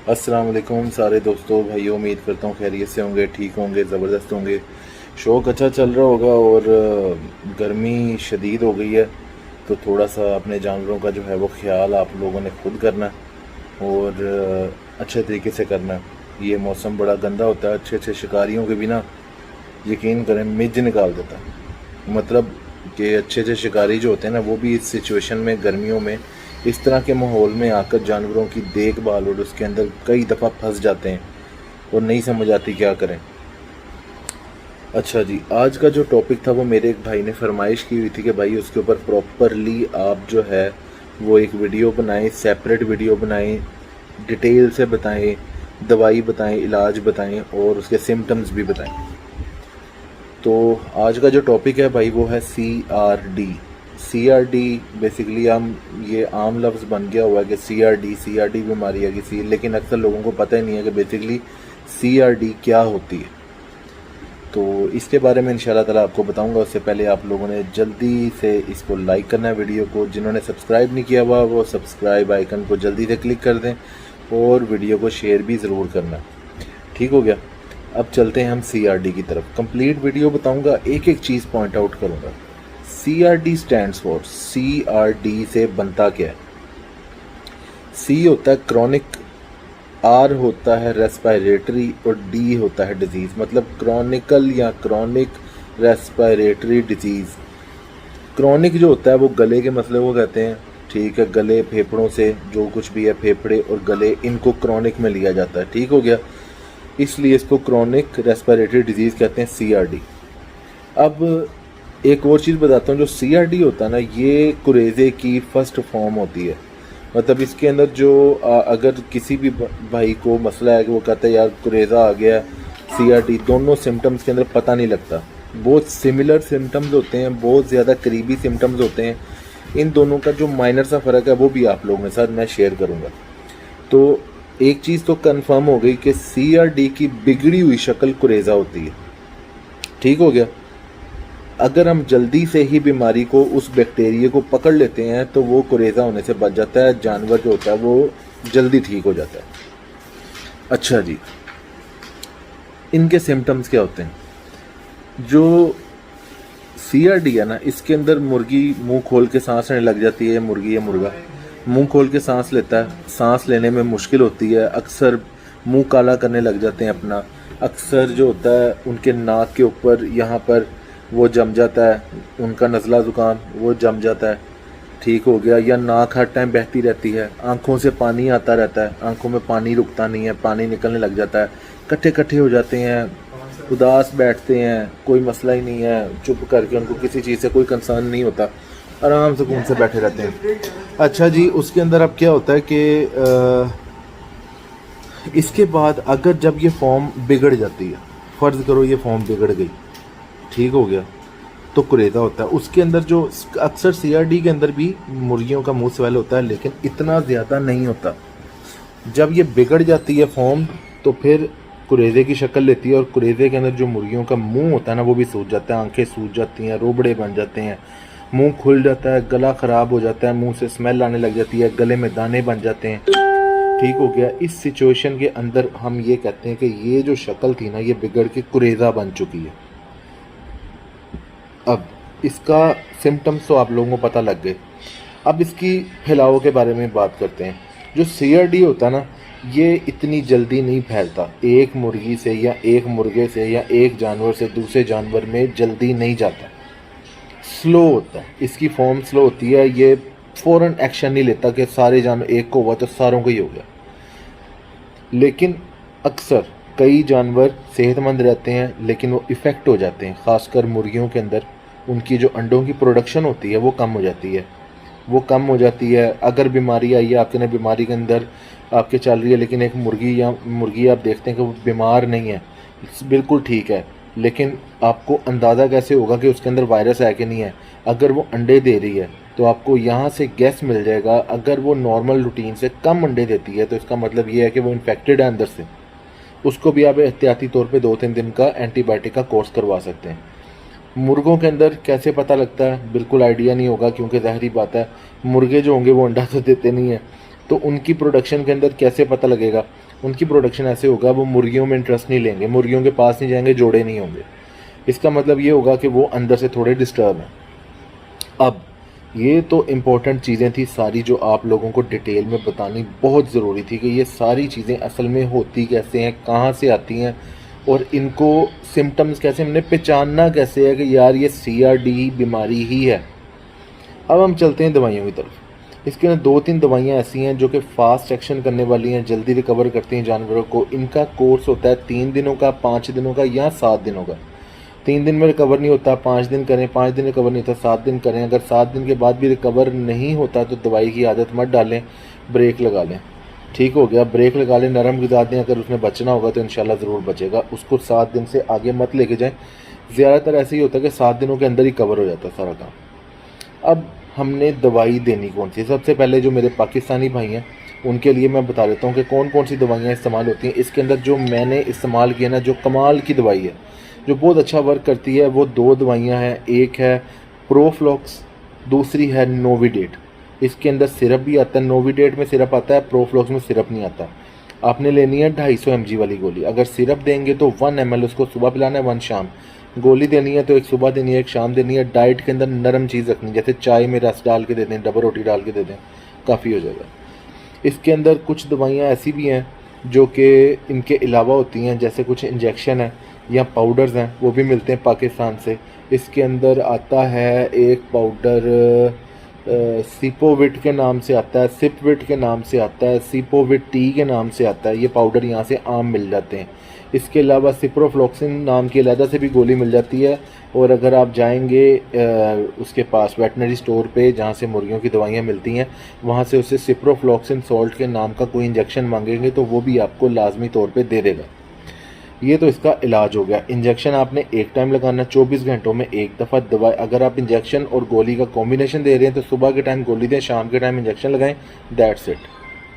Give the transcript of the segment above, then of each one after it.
अस्सलाम वालेकुम सारे दोस्तों भाइयों, उम्मीद करता हूँ खैरियत से होंगे, ठीक होंगे, ज़बरदस्त होंगे। शौक अच्छा चल रहा होगा और गर्मी शदीद हो गई है, तो थोड़ा सा अपने जानवरों का जो है वो ख्याल आप लोगों ने खुद करना है और अच्छे तरीके से करना है। ये मौसम बड़ा गंदा होता है, अच्छे अच्छे शिकारियों के बिना यकीन करें मिर्च निकाल देता है। मतलब कि अच्छे अच्छे शिकारी जो होते हैं ना, वो भी इस सिचुएशन में, गर्मियों में, इस तरह के माहौल में आकर जानवरों की देखभाल और उसके अंदर कई दफ़ा फंस जाते हैं और नहीं समझ आती क्या करें। अच्छा जी, आज का जो टॉपिक था वो मेरे एक भाई ने फरमाइश की हुई थी कि भाई उसके ऊपर प्रॉपरली आप जो है वो एक वीडियो बनाएं, सेपरेट वीडियो बनाएं, डिटेल से बताएं, दवाई बताएं, इलाज बताएं और उसके सिम्टम्स भी बताएं। तो आज का जो टॉपिक है भाई वो है CRD। CRD बेसिकली हम ये आम लफ्ज़ बन गया हुआ है कि CRD बीमारी है किसी, लेकिन अक्सर लोगों को पता ही नहीं है कि बेसिकली CRD क्या होती है। तो इसके बारे में इंशाल्लाह ताला आपको बताऊंगा। उससे पहले आप लोगों ने जल्दी से इसको लाइक करना है वीडियो को। जिन्होंने सब्सक्राइब नहीं किया हुआ वो सब्सक्राइब आइकन को जल्दी से क्लिक कर दें और वीडियो को शेयर भी ज़रूर करना। ठीक हो गया। अब चलते हैं हम CRD की तरफ। कंप्लीट वीडियो बताऊंगा, एक एक चीज़ पॉइंट आउट करूंगा। CRD स्टैंड्स फॉर, CRD से बनता क्या है? C होता है क्रॉनिक, R होता है रेस्पिरेटरी और D होता है डिजीज़। मतलब क्रॉनिकल या क्रॉनिक रेस्पिरेटरी डिजीज़। क्रॉनिक जो होता है वो गले के मसले को कहते हैं, ठीक है। गले, फेफड़ों से जो कुछ भी है, फेफड़े और गले, इनको क्रॉनिक में लिया जाता है। ठीक हो गया, इसलिए इसको क्रॉनिक रेस्पिरेटरी डिजीज़ कहते हैं CRD। अब एक और चीज़ बताता हूँ, जो CRD होता है ना, ये कुरेज़े की फर्स्ट फॉर्म होती है। मतलब इसके अंदर जो अगर किसी भी भाई को मसला है कि वो कहता है यार कुरेज़ा आ गया, CRD, दोनों सिम्टम्स के अंदर पता नहीं लगता। बहुत सिमिलर सिम्टम्स होते हैं, बहुत ज़्यादा करीबी सिम्टम्स होते हैं। इन दोनों का जो माइनर सा फ़र्क है वो भी आप लोगों के साथ मैं शेयर करूँगा। तो एक चीज़ तो कंफर्म हो गई कि CRD की बिगड़ी हुई शक्ल कुरेज़ा होती है। ठीक हो गया। अगर हम जल्दी से ही बीमारी को, उस बैक्टीरिया को पकड़ लेते हैं तो वो कुरेज़ा होने से बच जाता है, जानवर जो होता है वो जल्दी ठीक हो जाता है। अच्छा जी, इनके सिम्टम्स क्या होते हैं? जो CRD है ना, इसके अंदर मुर्गी मुंह खोल के सांस लेने लग जाती है। मुर्गी या मुर्गा मुंह खोल के सांस लेता है, सांस लेने में मुश्किल होती है। अक्सर मुंह काला करने लग जाते हैं अपना। अक्सर जो होता है उनके नाक के ऊपर यहाँ पर वो जम जाता है, उनका नज़ला ज़ुकाम वो जम जाता है। ठीक हो गया। या नाक हर टाइम बहती रहती है, आंखों से पानी आता रहता है, आंखों में पानी रुकता नहीं है, पानी निकलने लग जाता है, कट्ठे कट्ठे हो जाते हैं, उदास बैठते हैं, कोई मसला ही नहीं है, चुप करके, उनको किसी चीज़ से कोई कंसर्न नहीं होता, आराम सुकून से बैठे रहते हैं। अच्छा जी, उसके अंदर अब क्या होता है कि इसके बाद अगर जब ये फॉर्म बिगड़ जाती है, फ़र्ज़ करो ये फॉर्म बिगड़ गई, ठीक हो गया, तो कुरेज़ा होता है। उसके अंदर जो अक्सर CRD के अंदर भी मुर्गियों का मुंह स्वेल होता है, लेकिन इतना ज़्यादा नहीं होता। जब ये बिगड़ जाती है फॉर्म तो फिर कुरेज़े की शक्ल लेती है और कुरेज़े के अंदर जो मुर्गियों का मुंह होता है ना वो भी सूज जाता है, आंखें सूज जाती हैं, रोबड़े बन जाते हैं, मुंह खुल जाता है, गला ख़राब हो जाता है, मुंह से स्मेल आने लग जाती है, गले में दाने बन जाते हैं। ठीक हो गया। इस सिचुएशन के अंदर हम ये कहते हैं कि ये जो शक्ल थी ना, ये बिगड़ के कुरेज़ा बन चुकी है। अब इसका सिम्टम्स तो आप लोगों को पता लग गए। अब इसकी फैलाव के बारे में बात करते हैं। जो CRD होता है ना, ये इतनी जल्दी नहीं फैलता। एक मुर्गी से या एक मुर्गे से या एक जानवर से दूसरे जानवर में जल्दी नहीं जाता, स्लो होता है। इसकी फॉर्म स्लो होती है। ये फ़ौरन एक्शन नहीं लेता कि सारे जानवर, एक को हुआ तो सारों को ही हो गया। लेकिन अक्सर कई जानवर सेहतमंद रहते हैं लेकिन वो इफ़ेक्ट हो जाते हैं, ख़ासकर मुर्गियों के अंदर उनकी जो अंडों की प्रोडक्शन होती है वो कम हो जाती है। वो कम हो जाती है। अगर बीमारी आई है आपके, ने बीमारी के अंदर आपके चल रही है, लेकिन एक मुर्गी या मुर्गी आप देखते हैं कि वो बीमार नहीं है, बिल्कुल ठीक है, लेकिन आपको अंदाज़ा कैसे होगा कि उसके अंदर वायरस है कि नहीं है? अगर वो अंडे दे रही है तो आपको यहाँ से गैस मिल जाएगा। अगर वो नॉर्मल रूटीन से कम अंडे देती है तो इसका मतलब ये है कि वो इन्फेक्टेड है अंदर से। उसको भी आप एहतियाती तौर पे 2-3 दिन का एंटीबायोटिक का कोर्स करवा सकते हैं। मुर्गों के अंदर कैसे पता लगता है? बिल्कुल आइडिया नहीं होगा, क्योंकि ज़ाहिरी बात है मुर्गे जो होंगे वो अंडा तो देते नहीं है। तो उनकी प्रोडक्शन के अंदर कैसे पता लगेगा? उनकी प्रोडक्शन ऐसे होगा, वो मुर्गियों में इंटरेस्ट नहीं लेंगे, मुर्गियों के पास नहीं जाएंगे, जोड़े नहीं होंगे। इसका मतलब ये होगा कि वो अंदर से थोड़े डिस्टर्ब हैं। अब ये तो इम्पोर्टेंट चीज़ें थी सारी जो आप लोगों को डिटेल में बतानी बहुत ज़रूरी थी कि ये सारी चीज़ें असल में होती कैसे हैं, कहाँ से आती हैं, और इनको सिम्टम्स कैसे, हमने पहचानना कैसे है कि यार ये CRD बीमारी ही है। अब हम चलते हैं दवाइयों की तरफ। इसके अंदर 2-3 दवाइयाँ ऐसी हैं जो कि फ़ास्ट एक्शन करने वाली हैं, जल्दी रिकवर करती हैं जानवरों को। इनका कोर्स होता है 3 दिनों का, 5 दिनों का या 7 दिनों का। 3 दिन में रिकवर नहीं होता 5 दिन करें, 5 दिन रिकवर नहीं होता 7 दिन करें। अगर 7 दिन के बाद भी रिकवर नहीं होता तो दवाई की आदत मत डालें, ब्रेक लगा लें। ठीक हो गया, ब्रेक लगा लें, नरम गिरा दें। अगर उसने बचना होगा तो इंशाल्लाह ज़रूर बचेगा। उसको 7 दिन से आगे मत लेके जाएं। ज़्यादातर ऐसे ही होता है कि 7 दिनों के अंदर ही कवर हो जाता है सारा काम। अब हमने दवाई देनी कौन सी? सबसे पहले जो मेरे पाकिस्तानी भाई हैं उनके लिए मैं बता देता हूँ कि कौन कौन सी दवाइयाँ इस्तेमाल होती हैं। इसके अंदर जो मैंने इस्तेमाल किया ना, जो कमाल की दवाई है, जो बहुत अच्छा वर्क करती है, वो 2 दवाइयाँ हैं। एक है प्रोफ्लॉक्स, दूसरी है नोविडेट। इसके अंदर सिरप भी आता है, नोविडेट में सिरप आता है, प्रोफ्लॉक्स में सिरप नहीं आता। आपने लेनी है 250 mg वाली गोली। अगर सिरप देंगे तो 1 ml उसको सुबह पिलाना है, 1 शाम। गोली देनी है तो एक सुबह देनी है, एक शाम देनी है। डाइट के अंदर नरम चीज़ रखनी है, जैसे चाय में रस डाल के दे दें, डबल रोटी डाल के दे दें, काफ़ी हो जाएगा। इसके अंदर कुछ दवाइयाँ ऐसी भी हैं जो कि इनके अलावा होती हैं, जैसे कुछ इंजेक्शन है या पाउडर्स हैं, वो भी मिलते हैं पाकिस्तान से। इसके अंदर आता है एक पाउडर सिपोविट के नाम से आता है, सिपविट के नाम से आता है, सिपोविट टी के नाम से आता है। ये पाउडर यहाँ से आम मिल जाते हैं। इसके अलावा सिप्रोफ्लॉक्सिन नाम की अलहदा से भी गोली मिल जाती है। और अगर आप जाएंगे उसके पास वेटनरी स्टोर पे जहाँ से मुर्गियों की दवाइयाँ मिलती हैं, वहाँ से उससे सिप्रोफ्लॉक्सिन सॉल्ट के नाम का कोई इंजेक्शन मांगेंगे तो वो भी आपको लाजमी तौर पे दे देगा। ये तो इसका इलाज हो गया। इंजेक्शन आपने एक टाइम लगाना, 24 घंटों में एक दफ़ा दवाई। अगर आप इंजेक्शन और गोली का कॉम्बिनेशन दे रहे हैं तो सुबह के टाइम गोली दें, शाम के टाइम इंजेक्शन लगाएं, दैट्स इट।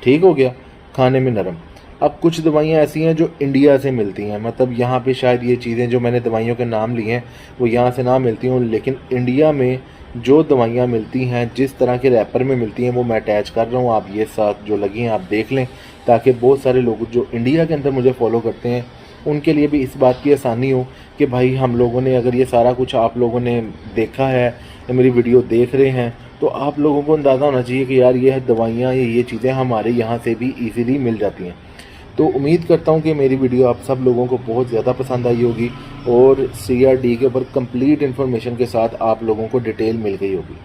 ठीक हो गया, खाने में नरम। अब कुछ दवाइयाँ ऐसी हैं जो इंडिया से मिलती हैं, मतलब यहाँ पे शायद ये चीज़ें जो मैंने दवाइयों के नाम लिए हैं वो यहाँ से ना मिलती हों, लेकिन इंडिया में जो दवाइयाँ मिलती हैं, जिस तरह के रैपर में मिलती हैं, वो मैं अटैच कर रहा हूँ। आप ये साथ जो लगी हैं आप देख लें, ताकि बहुत सारे लोग जो इंडिया के अंदर मुझे फॉलो करते हैं उनके लिए भी इस बात की आसानी हो कि भाई हम लोगों ने, अगर ये सारा कुछ आप लोगों ने देखा है या मेरी वीडियो देख रहे हैं, तो आप लोगों को अंदाज़ा होना चाहिए कि यार ये दवाइयाँ या ये चीज़ें हमारे यहाँ से भी ईज़िली मिल जाती हैं। तो उम्मीद करता हूँ कि मेरी वीडियो आप सब लोगों को बहुत ज़्यादा पसंद आई होगी और CRD के ऊपर कंप्लीट इन्फॉर्मेशन के साथ आप लोगों को डिटेल मिल गई होगी।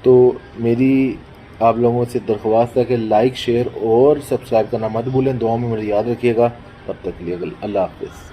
तो मेरी आप लोगों से दरख्वास्त है कि लाइक, शेयर और सब्सक्राइब करना मत भूलें। दुआ में मुझे याद रखिएगा। तब तक के लिए अल्लाह हाफ़िज़।